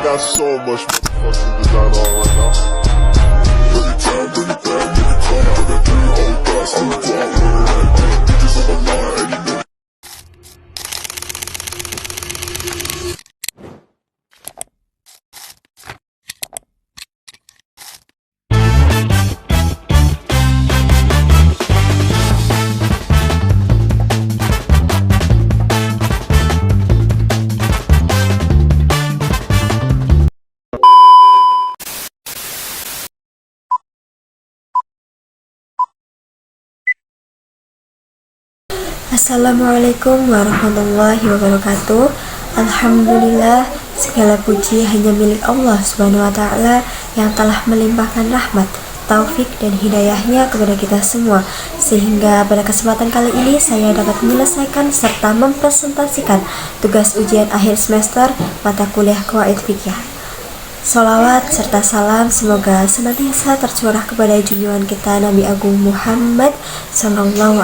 got so much motherfucking design on right now. Bring it down, bring it down, make it come out. I got 3 old thoughts, I'm the guap with it. Bitches on the line, and you know. Assalamualaikum warahmatullahi wabarakatuh. Alhamdulillah, segala puji hanya milik Allah Subhanahu wa Ta'ala yang telah melimpahkan rahmat, taufik dan hidayahnya kepada kita semua, sehingga pada kesempatan kali ini saya dapat menyelesaikan serta mempresentasikan tugas ujian akhir semester mata kuliah Qawaid Fiqih. Sholawat serta salam semoga senantiasa tercurah kepada junjungan kita Nabi Agung Muhammad SAW,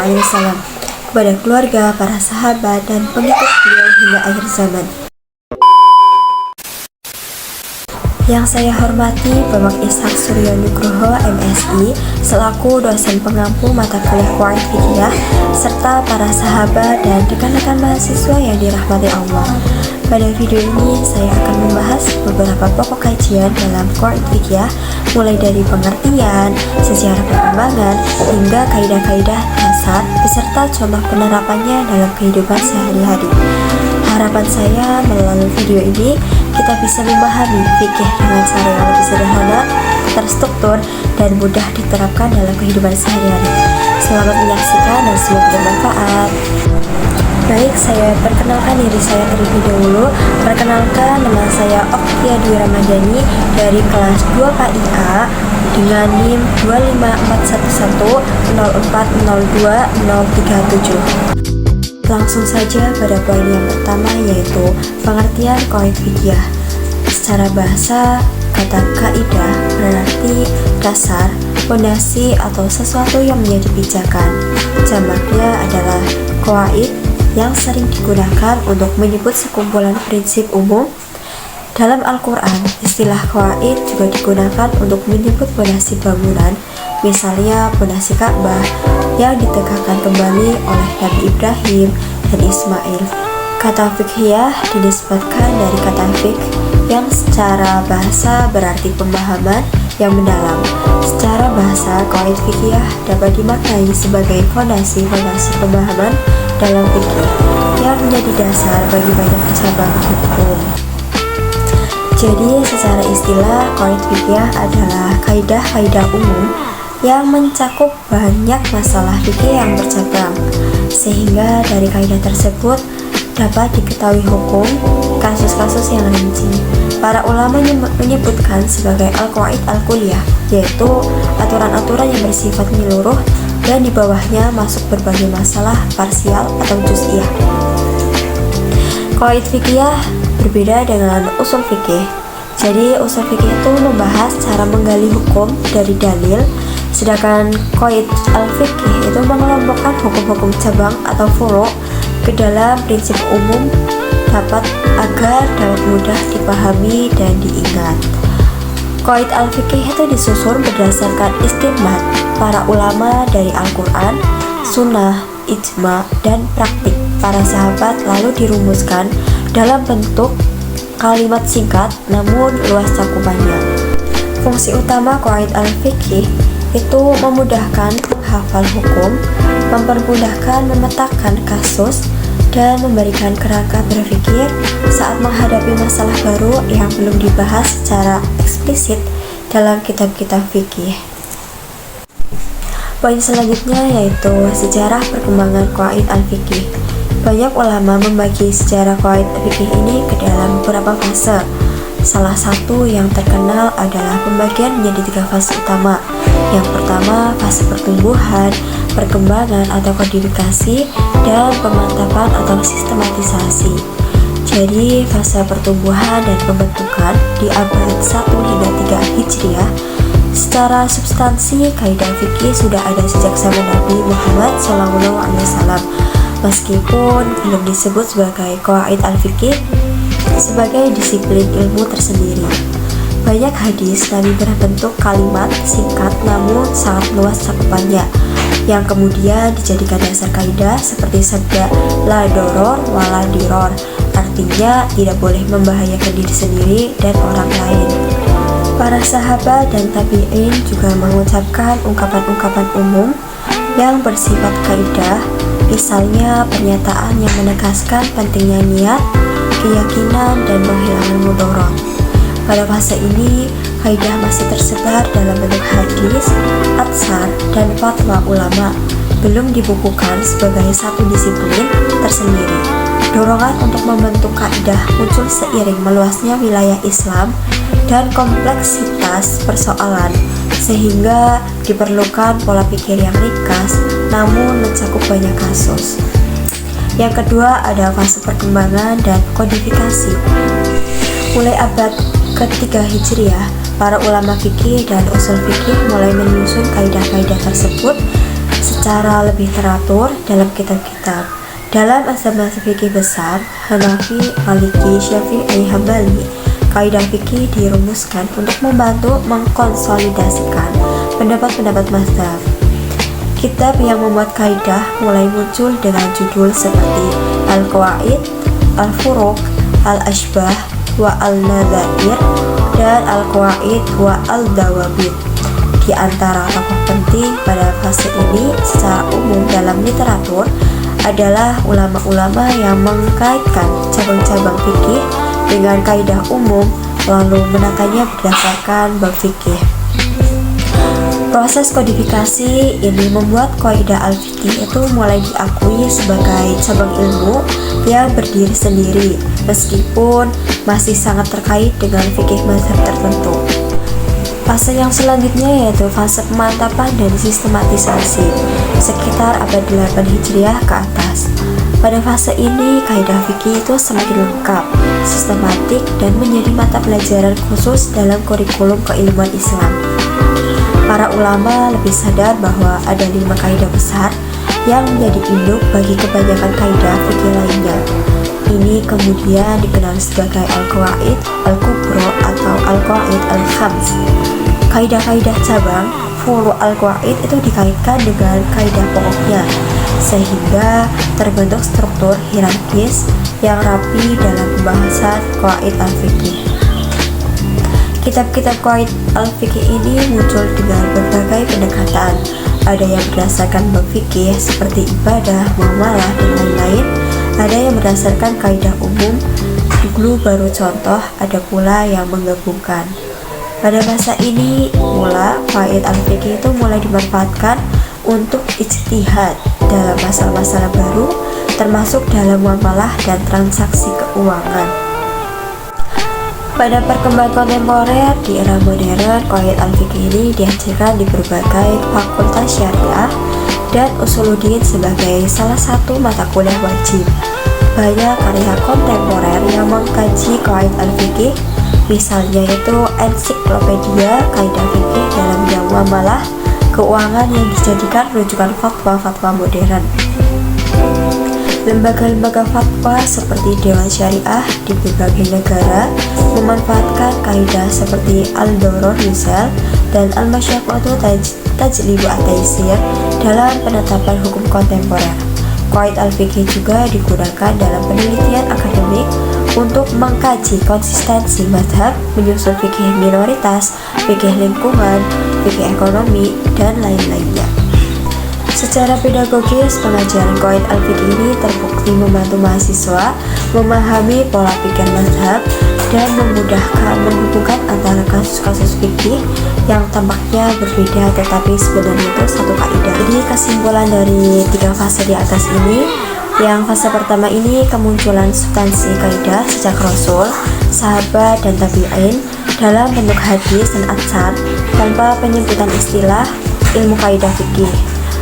kepada keluarga, para sahabat, dan pengikut beliau hingga akhir zaman. Yang saya hormati Bapak Ishak Suryo Nugroho MSI selaku dosen pengampu mata kuliah Qawaid Fiqih, serta para sahabat dan rekan-rekan mahasiswa yang dirahmati Allah. Pada video ini saya akan membahas beberapa pokok kajian dalam Qawaid Fiqih, mulai dari pengertian, sejarah perkembangan, hingga kaidah-kaidah dasar beserta contoh penerapannya dalam kehidupan sehari-hari. Harapan saya melalui video ini kita bisa memahami fikih dengan cara yang lebih sederhana, terstruktur, dan mudah diterapkan dalam kehidupan sehari-hari. Selamat menyaksikan dan semoga bermanfaat. Baik, saya perkenalkan diri saya terlebih dahulu. Perkenalkan, nama saya Oktia Dwi Ramadhani dari kelas 2 KIA dengan NIM 25410402037. Langsung saja pada poin yang pertama, yaitu pengertian Qawaid Fiqih. Secara bahasa, kata kaidah berarti dasar, fondasi atau sesuatu yang menjadi pijakan. Jamaknya adalah qawaid, yang sering digunakan untuk menyebut sekumpulan prinsip umum. Dalam Al-Quran, istilah qawaid juga digunakan untuk menyebut fondasi bangunan, misalnya fondasi Ka'bah yang ditegakkan kembali oleh Nabi Ibrahim dan Ismail. Kata fiqhiyah dinisbatkan dari kata fiqh yang secara bahasa berarti pemahaman yang mendalam. Secara bahasa, qawaid fiqhiyah dapat dimaknai sebagai fondasi-fondasi pemahaman dalam fikih yang menjadi dasar bagi banyak cabang hukum. Jadi secara istilah, qawaid fiqhiyah adalah kaidah-kaidah umum yang mencakup banyak masalah fikih yang bercabang, sehingga dari kaidah tersebut dapat diketahui hukum, kasus-kasus yang rinci. Para ulama menyebutkan sebagai al-qawaid al-kulliyah, yaitu aturan-aturan yang bersifat menyeluruh dan di bawahnya masuk berbagai masalah parsial atau juz'iyah. Qawaid fiqhiyah berbeda dengan usul fikih. Jadi usul fikih itu membahas cara menggali hukum dari dalil, sedangkan qawaid al-fiqih itu mengelompokkan hukum-hukum cabang atau furu' ke dalam prinsip umum agar dapat mudah dipahami dan diingat. Qawaid al-fiqih itu disusun berdasarkan istinbat para ulama dari Al-Quran, Sunnah, Ijma, dan praktik para sahabat, lalu dirumuskan dalam bentuk kalimat singkat namun luas cakupannya. Fungsi utama qawaid al-fiqih itu memudahkan menghafal hukum, mempermudahkan memetakan kasus, dan memberikan kerangka berpikir saat menghadapi masalah baru yang belum dibahas secara eksplisit dalam kitab-kitab fikih. Poin selanjutnya yaitu sejarah perkembangan qawaid al-fiqih. Banyak ulama membagi sejarah qawaid al-fiqih ini ke dalam beberapa fase. Salah satu yang terkenal adalah pembagian menjadi 3 fase utama. Yang pertama, fase pertumbuhan, perkembangan atau kodifikasi, dan pemantapan atau sistematisasi. Jadi, fase pertumbuhan dan pembentukan di abad 1 hingga 3 Hijriah. Secara substansi, kaidah fikih sudah ada sejak zaman Nabi Muhammad SAW, meskipun belum disebut sebagai qawaid al-fiqih sebagai disiplin ilmu tersendiri. Banyak hadis Nabi berbentuk kalimat singkat namun sangat luas cakupannya, yang kemudian dijadikan dasar kaidah seperti sabda la doror wala diror, artinya tidak boleh membahayakan diri sendiri dan orang lain. Para sahabat dan tabi'in juga mengucapkan ungkapan-ungkapan umum yang bersifat kaidah, misalnya pernyataan yang menegaskan pentingnya niat, keyakinan, dan menghilangkan mudorot. Pada fase ini, kaidah masih tersebar dalam bentuk hadis, atsar, dan fatwa ulama, belum dibukukan sebagai satu disiplin tersendiri. Dorongan untuk membentuk kaidah muncul seiring meluasnya wilayah Islam dan kompleksitas persoalan, sehingga diperlukan pola pikir yang ringkas namun mencakup banyak kasus. Yang kedua ada fase perkembangan dan kodifikasi. Mulai abad ketiga Hijriah, para ulama fikih dan usul fikih mulai menyusun kaidah-kaidah tersebut secara lebih teratur dalam kitab-kitab. Dalam mazhab-mazhab fikih besar, Hanafi, Maliki, Syafi'i, Hambali, kaidah fikih dirumuskan untuk membantu mengkonsolidasikan pendapat-pendapat mazhab. Kitab yang memuat kaidah mulai muncul dengan judul seperti Al-Qawaid, Al-Furuq, Al-Ashbah, wa al-Nadzair, dan Al-Qawaid wa al-Dawabit. Di antara tokoh penting pada fase ini secara umum dalam literatur adalah ulama-ulama yang mengkaitkan cabang-cabang fikih dengan kaidah umum lalu menatanya berdasarkan bab fikih. Proses kodifikasi ini membuat kaidah al-fiqih itu mulai diakui sebagai cabang ilmu yang berdiri sendiri, meskipun masih sangat terkait dengan fikih mazhab tertentu. Fase yang selanjutnya yaitu fase pemantapan dan sistematisasi, sekitar abad 8 Hijriah ke atas. Pada fase ini, kaidah fikih itu semakin lengkap, sistematik, dan menjadi mata pelajaran khusus dalam kurikulum keilmuan Islam. Para ulama lebih sadar bahwa ada 5 kaidah besar yang menjadi induk bagi kebanyakan kaidah fikih lainnya. Ini kemudian dikenal sebagai Al-Qawaid Al-Kubro atau Al-Qawaid Al-Khams. Kaidah-kaidah cabang furu Al-Qawaid itu dikaitkan dengan kaidah pokoknya, sehingga terbentuk struktur hierarkis yang rapi dalam pembahasan Qawaid Al-Fiqih. Kitab-kitab Qawaid Al-Fiqih ini muncul dengan berbagai pendekatan. Ada yang berdasarkan bab fikih seperti ibadah, muamalah, dan lain-lain. Ada yang berdasarkan kaidah umum, dulu baru contoh, ada pula yang menggabungkan. Pada masa ini mula Qawaid Al-Fiqih itu mulai dimanfaatkan untuk ijtihad dalam masalah-masalah baru, termasuk dalam muamalah dan transaksi keuangan. Pada perkembangan kontemporer di era modern, Qawaid Al-Fiqih ini diajarkan di berbagai fakultas syariah dan usuluddin sebagai salah satu mata kuliah wajib. Banyak karya kontemporer yang mengkaji Qawaid Al-Fiqih, misalnya itu ensiklopedia kaidah fikih dalam bidang muamalah, keuangan yang dijadikan rujukan fatwa-fatwa modern. Lembaga-lembaga fatwa seperti Dewan Syariah di berbagai negara memanfaatkan kaidah seperti Al-Doror Yusel dan Al-Masyaqqatu Tajlibu At-Taysir dalam penetapan hukum kontemporer. Qawaid Al-Fiqih juga digunakan dalam penelitian akademik untuk mengkaji konsistensi mazhab, menyusun fikih minoritas, fikih lingkungan, fikih ekonomi, dan lain-lainnya. Secara pedagogis, pengajaran Qawaid Al-Fiqih ini terbukti membantu mahasiswa memahami pola pikir mazhab dan memudahkan menghubungkan antara kasus-kasus fikih yang tampaknya berbeda tetapi sebenarnya itu satu kaidah. Jadi kesimpulan dari 3 fase di atas ini, yang fase pertama ini kemunculan substansi kaidah sejak Rasul, sahabat, dan tabi'in dalam bentuk hadis dan atsar tanpa penyebutan istilah ilmu kaidah fikih.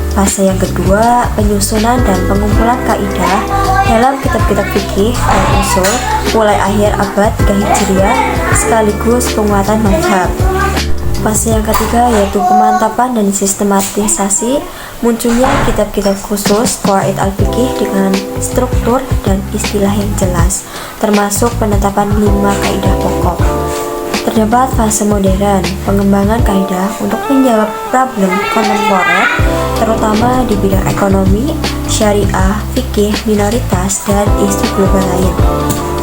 Fase yang kedua, penyusunan dan pengumpulan kaidah dalam kitab-kitab fikih dan usul mulai akhir abad 3 Hijriah sekaligus penguatan mazhab. Fase yang ketiga yaitu pemantapan dan sistematisasi. Munculnya kitab-kitab khusus Qawaid al-Fiqih dengan struktur dan istilah yang jelas, termasuk penetapan 5 kaidah pokok. Terdapat fase modern, pengembangan kaidah untuk menjawab problem kontemporer, terutama di bidang ekonomi, syariah, fikih, minoritas, dan isu global lain.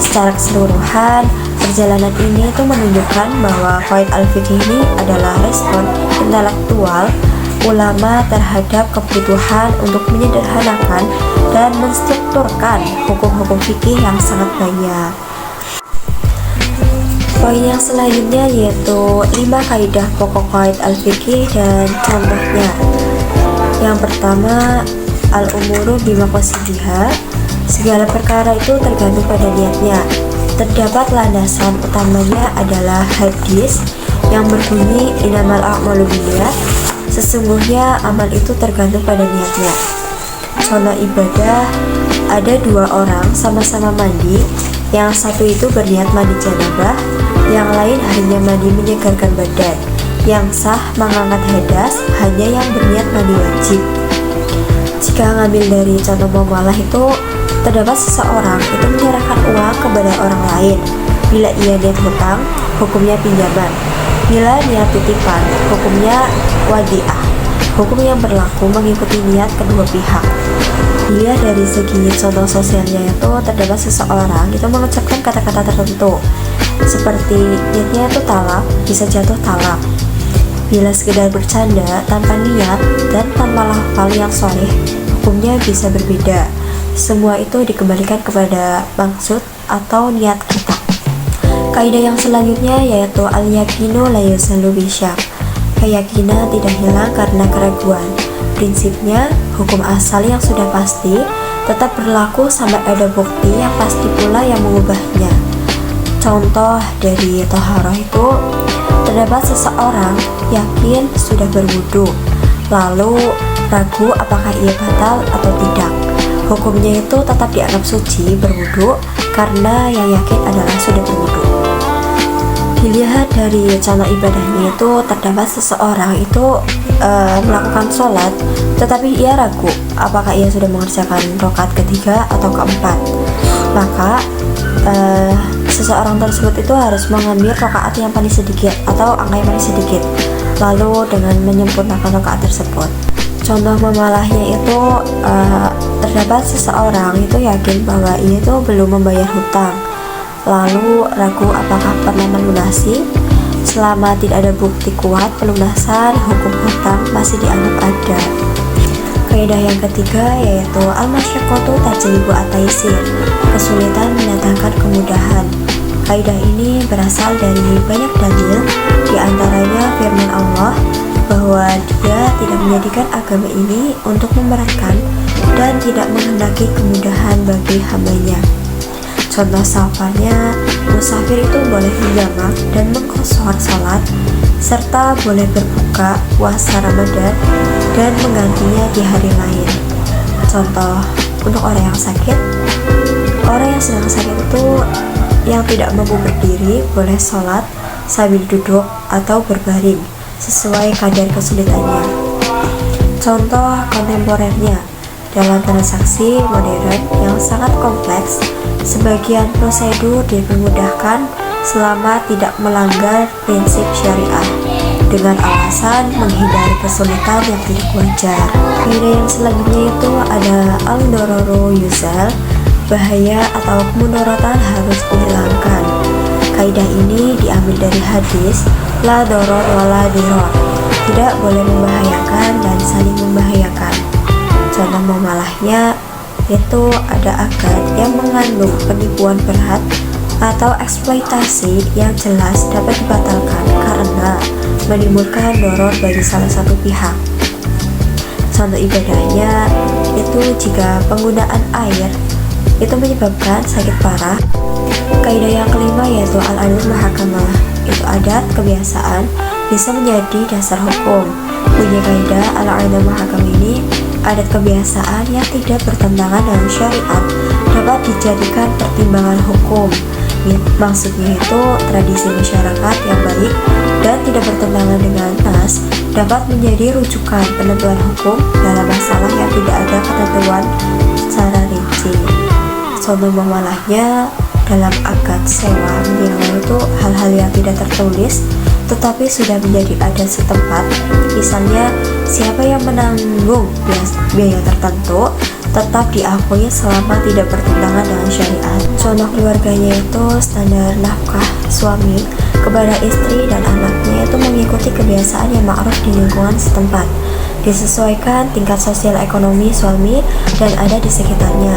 Secara keseluruhan, perjalanan ini itu menunjukkan bahwa Qawaid al-Fiqih ini adalah respon intelektual ulama terhadap kebutuhan untuk menyederhanakan dan menstrukturkan hukum-hukum fikih yang sangat banyak. Poin yang selanjutnya yaitu 5 kaidah pokok Qawaid al-Fiqih dan contohnya. Yang pertama, al-umuru bimaqasidiha, segala perkara itu tergantung pada niatnya. Terdapat landasan utamanya adalah hadis yang berbunyi innamal a'malu binniyat, sesungguhnya amal itu tergantung pada niatnya. Contoh ibadah, ada 2 orang sama-sama mandi, yang satu itu berniat mandi janabah, yang lain hanya mandi menyegarkan badan. Yang sah mengangkat hadas hanya yang berniat mandi wajib. Jika ngambil dari contoh muamalah itu, terdapat seseorang itu menyerahkan uang kepada orang lain. Bila ia niat hutang, hukumnya pinjaman. Bila niat titipan, hukumnya wadiah. Hukum yang berlaku mengikuti niat kedua pihak. Dilihat dari segi contoh sosialnya itu, terdapat seseorang itu mengucapkan kata-kata tertentu, seperti niatnya itu talak, bisa jatuh talak. Bila sekedar bercanda tanpa niat dan tanpa lafal yang sharih, hukumnya bisa berbeda. Semua itu dikembalikan kepada maksud atau niat kita. Kaidah yang selanjutnya yaitu al-yaqinu la yuzalu bisyak. Keyakinan tidak hilang karena keraguan. Prinsipnya, hukum asal yang sudah pasti tetap berlaku sampai ada bukti yang pasti pula yang mengubahnya. Contoh dari taharah itu, terdapat seseorang yakin sudah berwudu, lalu ragu apakah ia batal atau tidak. Hukumnya itu tetap dianggap suci berwudu karena yang yakin adalah sudah berwudu. Dilihat dari contoh ibadahnya itu, terdapat seseorang itu melakukan sholat, tetapi ia ragu apakah ia sudah mengerjakan rakaat ketiga atau keempat. Maka seseorang tersebut itu harus mengambil rakaat yang paling sedikit atau angka yang paling sedikit, lalu dengan menyempurnakan rakaat tersebut. Contoh memalahnya itu, terdapat seseorang itu yakin bahwa ia itu belum membayar hutang, lalu ragu apakah pernah melunasi. Selama tidak ada bukti kuat pelunasan, hukum hutang masih dianggap ada. Kaidah yang ketiga yaitu al-masyaqqatu tajlibu at-taysir, kesulitan mendatangkan kemudahan. Kaidah ini berasal dari banyak dalil, diantaranya firman Allah bahwa Dia tidak menjadikan agama ini untuk memberatkan dan tidak menghendaki kemudahan bagi hambanya. Contoh safarnya, musafir itu boleh menjamak dan mengqashar salat, serta boleh berbuka puasa Ramadan dan menggantinya di hari lain. Contoh untuk orang yang sakit, orang yang sedang sakit itu yang tidak mampu berdiri boleh sholat sambil duduk atau berbaring sesuai kadar kesulitannya. Contoh kontemporernya, dalam transaksi modern yang sangat kompleks, sebagian prosedur dipermudahkan selama tidak melanggar prinsip syariah dengan alasan menghindari kesulitan yang tidak wajar. Kaidah yang selanjutnya itu ada al-dororu yuzal, bahaya atau kemudaratan harus dihilangkan. Kaidah ini diambil dari hadis la doror wala diror, tidak boleh membahayakan dan saling membahayakan. Contoh memalahnya itu ada akad yang mengandung penipuan berat atau eksploitasi yang jelas dapat dibatalkan karena menimbulkan doror bagi salah satu pihak. Contoh ibadahnya itu jika penggunaan air itu menyebabkan sakit parah. Kaidah yang kelima yaitu al-adat muhakamah, itu adat kebiasaan bisa menjadi dasar hukum. Punya kaidah al-adat muhakamah ini, adat kebiasaan yang tidak bertentangan dengan syariat dapat dijadikan pertimbangan hukum. Maksudnya itu tradisi masyarakat yang baik dan tidak bertentangan dengan nas dapat menjadi rujukan penentuan hukum dalam masalah yang tidak ada ketentuan secara rinci. Contoh mewalahnya dalam akad sewa menyewa itu hal-hal yang tidak tertulis tetapi sudah menjadi adat setempat. Misalnya siapa yang menanggung biaya tertentu tetap diakui selama tidak bertentangan dengan syariat. Contoh keluarganya itu standar nafkah suami kepada istri dan anaknya itu mengikuti kebiasaan yang ma'ruf di lingkungan setempat, disesuaikan tingkat sosial ekonomi suami dan ada di sekitarnya.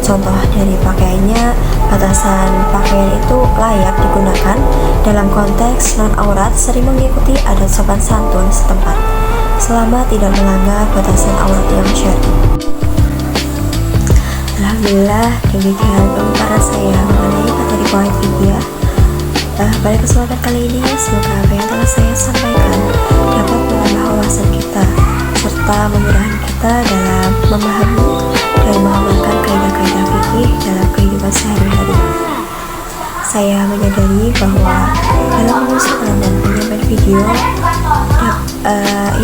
Contoh dari pakaiannya, batasan pakaian itu layak digunakan dalam konteks non-aurat, sering mengikuti adat sopan santun setempat selama tidak melanggar batasan aurat yang syar'i. Alhamdulillah, demikian pemaparan saya mengenai materi Qawaid Fiqhiyah. Pada kesempatan kali ini, semoga apa yang telah saya sampaikan dapat menambah wawasan kita serta memudahkan kita dalam memahami dan mengamalkan kaidah-kaidah fikih dalam kehidupan sehari-hari. Saya menyadari bahwa dalam mengusulkan dan menyampaikan video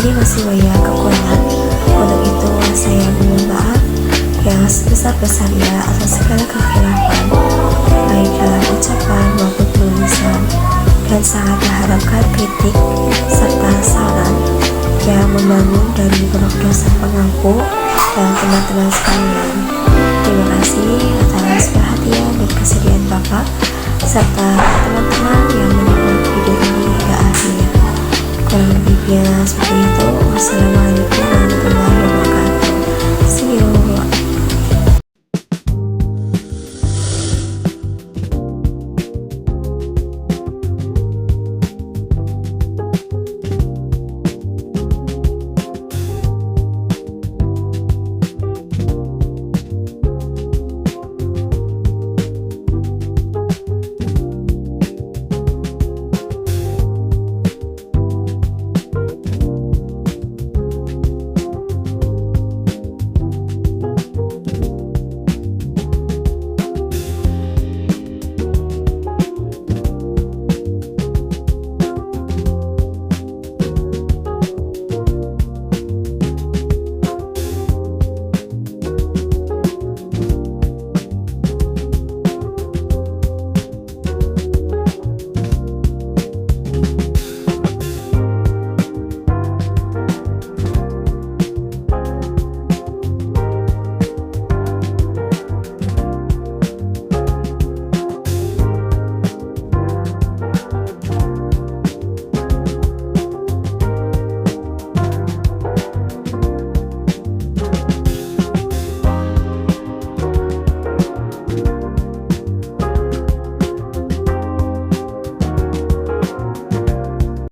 ini masih banyak kekurangan. Untuk itu saya mohon maaf yang sebesar-besarnya atas segala kekhilafan baik dalam ucapan maupun tulisan, dan sangat mengharapkan kritik serta saran yang membangun dari pondok dosen pengampu dan teman-teman sekalian. Terima kasih atas perhatian dan kesediaan Bapak serta teman-teman yang menyimak video ini hingga akhir. Kurang lebihnya seperti itu. Wassalamualaikum